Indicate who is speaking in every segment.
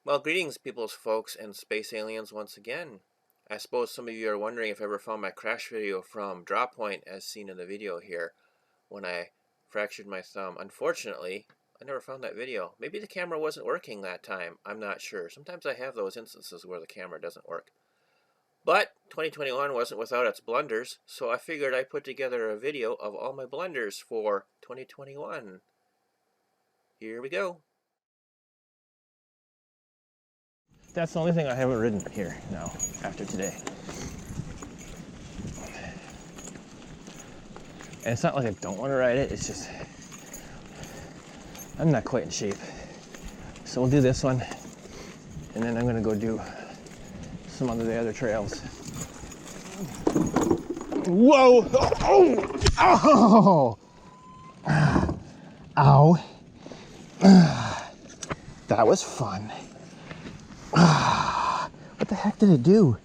Speaker 1: Well, greetings, peoples, folks, and space aliens once again. I suppose some of you are wondering if I ever found my crash video from drop point as seen in the video here when I fractured my thumb. Unfortunately, I never found that video. Maybe the camera wasn't working that time. I'm not sure. Sometimes I have those instances where the camera doesn't work. But 2021 wasn't without its blunders, so I figured I'd put together a video of all my blunders for 2021. Here we go.
Speaker 2: That's the only thing I haven't ridden here now, after today. And it's not like I don't want to ride it, it's just, I'm not quite in shape. So we'll do this one, and then I'm gonna go do some of the other trails. Whoa! Oh! Oh! Ow! That was fun. What the heck did it do?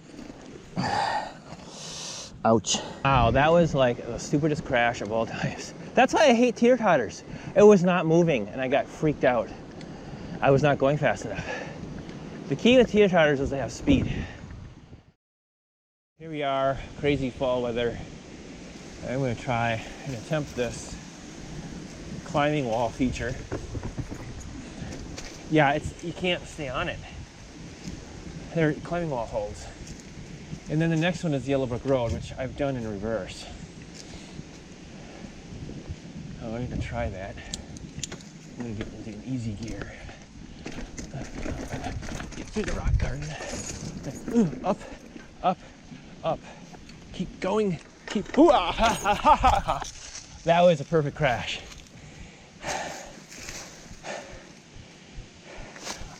Speaker 2: Ouch. Wow, that was like the stupidest crash of all times. That's why I hate teeter totters. It was not moving and I got freaked out. I was not going fast enough. The key to teeter totters is they have speed. Here we are, crazy fall weather. I'm gonna try and attempt this climbing wall feature. Yeah, you can't stay on it. They're climbing wall holds. And then the next one is Yellow Brick Road, which I've done in reverse. Oh, I'm gonna try that. I'm gonna get into an easy gear. Get through the rock garden. Up, up, up. Keep going, keep, hoo-ah, ha, ha, ha, ha, ha. That was a perfect crash.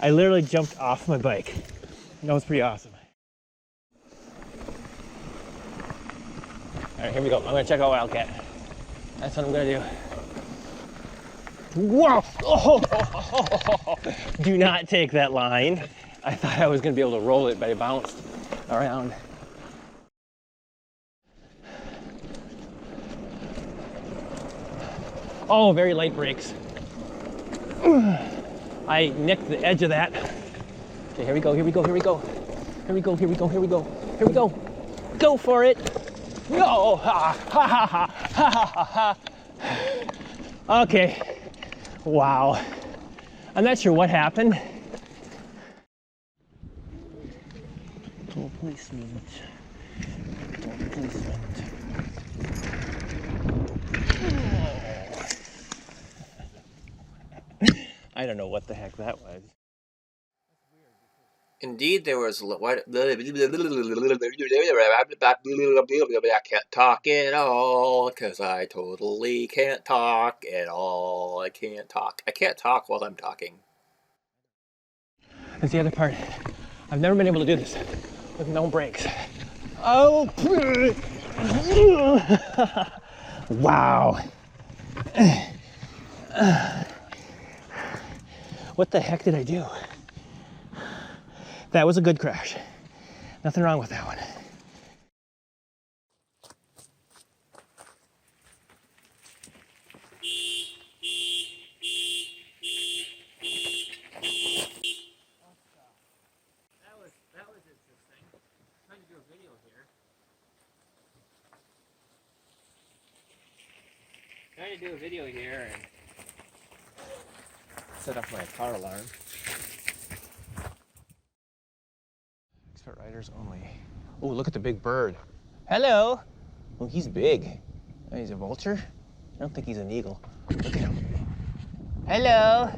Speaker 2: I literally jumped off my bike. That was pretty awesome. All right, here we go. I'm gonna check out Wildcat. That's what I'm gonna do. Whoa! Oh, do not take that line. I thought I was gonna be able to roll it, but I bounced around. Oh, very light brakes. I nicked the edge of that. Okay, here we go, here we go, here we go. Here we go, here we go, here we go, here we go. Go for it. No! Ha ha ha ha ha ha ha. Okay. Wow. I'm not sure what happened. Toll policeman. Toll policeman. I don't know what the heck that was.
Speaker 1: Indeed, there was I can't talk at all, because I totally can't talk at all. I can't talk. I can't talk while I'm talking.
Speaker 2: That's the other part. I've never been able to do this with no brakes. Oh! Wow. What the heck did I do? That was a good crash. Nothing wrong with that one. That was interesting. I'm trying to do a video here. Trying to do a video here and set up my car alarm. Expert riders only. Oh, look at the big bird. Hello. Oh, he's big. Oh, he's a vulture? I don't think he's an eagle. Look at him. Hello.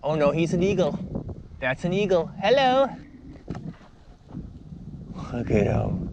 Speaker 2: Oh no, he's an eagle. That's an eagle. Hello. Look at him.